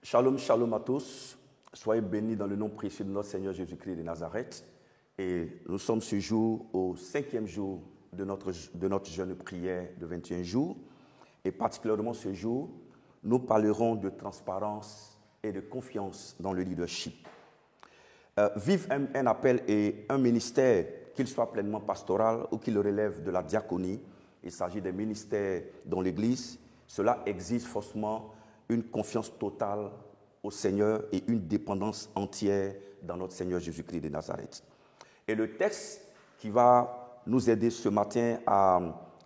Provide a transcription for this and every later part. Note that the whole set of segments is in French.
Shalom, shalom à tous. Soyez bénis dans le nom précieux de notre Seigneur Jésus-Christ de Nazareth. Et nous sommes ce jour au 5e jour de notre jeûne prière de 21 jours. Et particulièrement ce jour, nous parlerons de transparence et de confiance dans le leadership. Vive un appel et un ministère, qu'il soit pleinement pastoral ou qu'il relève de la diaconie. Il s'agit des ministères dans l'Église. Cela exige forcément une confiance totale au Seigneur et une dépendance entière dans notre Seigneur Jésus-Christ de Nazareth. Et le texte qui va nous aider ce matin à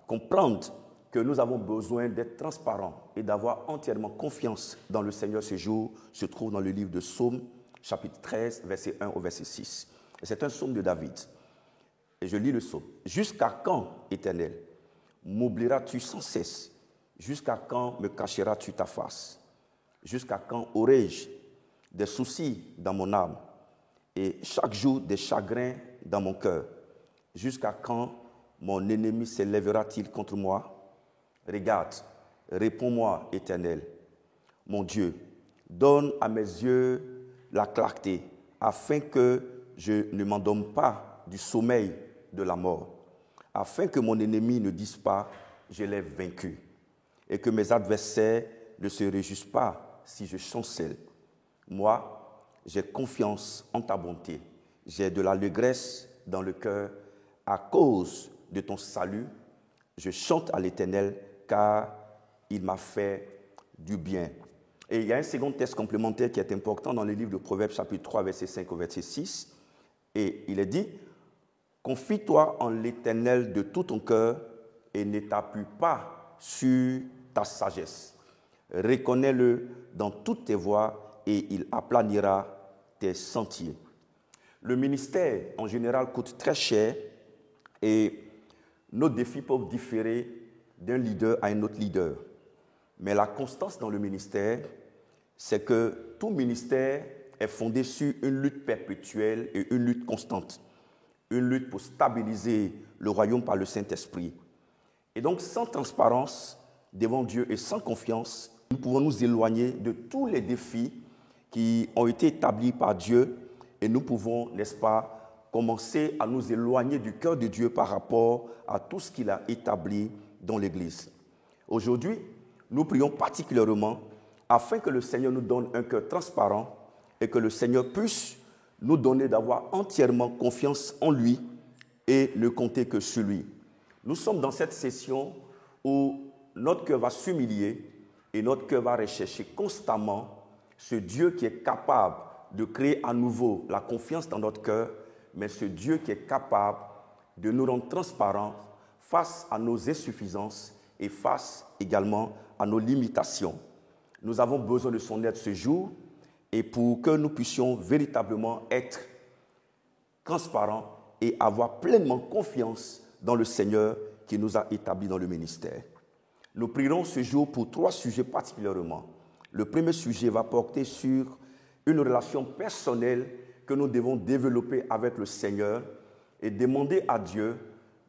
comprendre que nous avons besoin d'être transparents et d'avoir entièrement confiance dans le Seigneur ce jour se trouve dans le livre de Psaume, chapitre 13, verset 1 au verset 6. Et c'est un psaume de David. Et je lis le psaume. « Jusqu'à quand, Éternel, m'oublieras-tu sans cesse? Jusqu'à quand me cacheras-tu ta face? Jusqu'à quand aurai-je des soucis dans mon âme et chaque jour des chagrins dans mon cœur? Jusqu'à quand mon ennemi s'élèvera-t-il contre moi? Regarde, réponds-moi, Éternel, mon Dieu. Donne à mes yeux la clarté, afin que je ne m'endorme pas du sommeil de la mort, afin que mon ennemi ne dise pas « je l'ai vaincu » et que mes adversaires ne se réjouissent pas si je chancelle. Moi, j'ai confiance en ta bonté. J'ai de l'allégresse dans le cœur à cause de ton salut. Je chante à l'Éternel car il m'a fait du bien. Et il y a un second texte complémentaire qui est important dans le livre de Proverbes, chapitre 3, verset 5 au verset 6. Et il est dit « Confie-toi en l'Éternel de tout ton cœur et ne t'appuie pas sur ta sagesse. Reconnais-le dans toutes tes voies et il aplanira tes sentiers. » Le ministère, en général, coûte très cher et nos défis peuvent différer d'un leader à un autre leader. Mais la constance dans le ministère, c'est que tout ministère est fondé sur une lutte perpétuelle et une lutte constante. Une lutte pour stabiliser le royaume par le Saint-Esprit. Et donc, sans transparence devant Dieu et sans confiance, nous pouvons nous éloigner de tous les défis qui ont été établis par Dieu et nous pouvons, n'est-ce pas, commencer à nous éloigner du cœur de Dieu par rapport à tout ce qu'il a établi dans l'Église. Aujourd'hui, nous prions particulièrement afin que le Seigneur nous donne un cœur transparent et que le Seigneur puisse nous donner d'avoir entièrement confiance en lui et ne compter que sur lui. Nous sommes dans cette session où notre cœur va s'humilier et notre cœur va rechercher constamment ce Dieu qui est capable de créer à nouveau la confiance dans notre cœur, mais ce Dieu qui est capable de nous rendre transparents face à nos insuffisances et face également à nos limitations. Nous avons besoin de son aide ce jour et pour que nous puissions véritablement être transparents et avoir pleinement confiance dans le Seigneur qui nous a établis dans le ministère. Nous prierons ce jour pour 3 sujets particulièrement. Le premier sujet va porter sur une relation personnelle que nous devons développer avec le Seigneur et demander à Dieu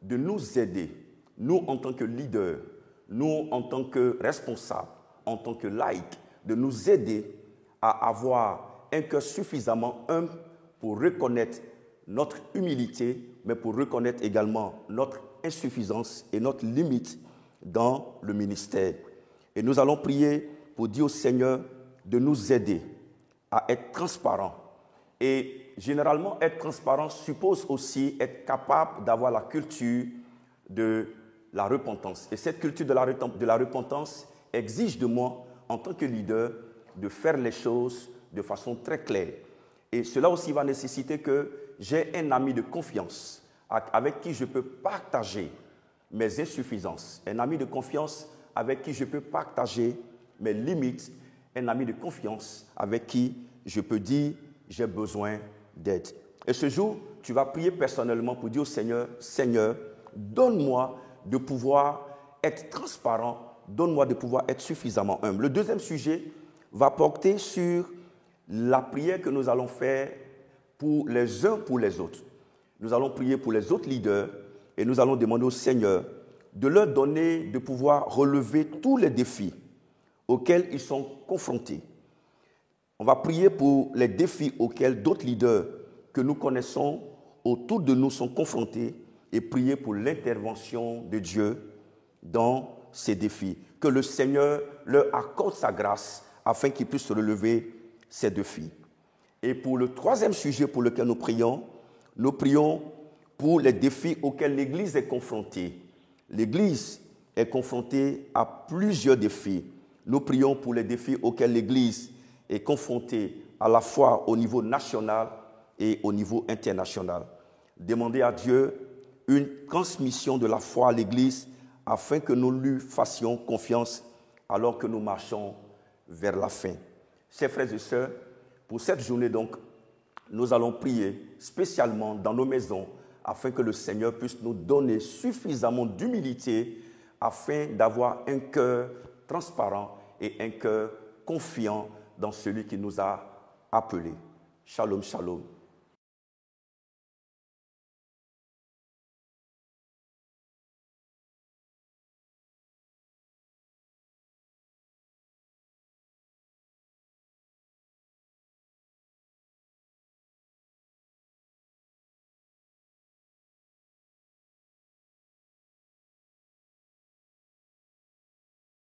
de nous aider, nous en tant que leaders, nous en tant que responsables, en tant que laïcs, de nous aider à avoir un cœur suffisamment humble pour reconnaître notre humilité, mais pour reconnaître également notre insuffisance et notre limite dans le ministère. Et nous allons prier pour dire au Seigneur de nous aider à être transparents. Et généralement, être transparent suppose aussi être capable d'avoir la culture de la repentance. Et cette culture de la repentance exige de moi, en tant que leader, de faire les choses de façon très claire. Et cela aussi va nécessiter que j'ai un ami de confiance avec qui je peux partager mes insuffisances, un ami de confiance avec qui je peux partager mes limites, un ami de confiance avec qui je peux dire j'ai besoin d'aide. Et ce jour, tu vas prier personnellement pour dire au Seigneur, Seigneur, donne-moi de pouvoir être transparent, donne-moi de pouvoir être suffisamment humble. Le deuxième sujet va porter sur la prière que nous allons faire pour les uns pour les autres. Nous allons prier pour les autres leaders et nous allons demander au Seigneur de leur donner de pouvoir relever tous les défis auxquels ils sont confrontés. On va prier pour les défis auxquels d'autres leaders que nous connaissons autour de nous sont confrontés et prier pour l'intervention de Dieu dans ces défis. Que le Seigneur leur accorde sa grâce afin qu'ils puissent relever ces défis. Et pour le troisième sujet pour lequel nous prions pour les défis auxquels l'Église est confrontée. L'Église est confrontée à plusieurs défis. Nous prions pour les défis auxquels l'Église est confrontée à la fois au niveau national et au niveau international. Demandez à Dieu une transmission de la foi à l'Église afin que nous lui fassions confiance alors que nous marchons vers la fin. Chers frères et sœurs, pour cette journée donc, nous allons prier spécialement dans nos maisons afin que le Seigneur puisse nous donner suffisamment d'humilité afin d'avoir un cœur transparent et un cœur confiant dans celui qui nous a appelés. Shalom, shalom.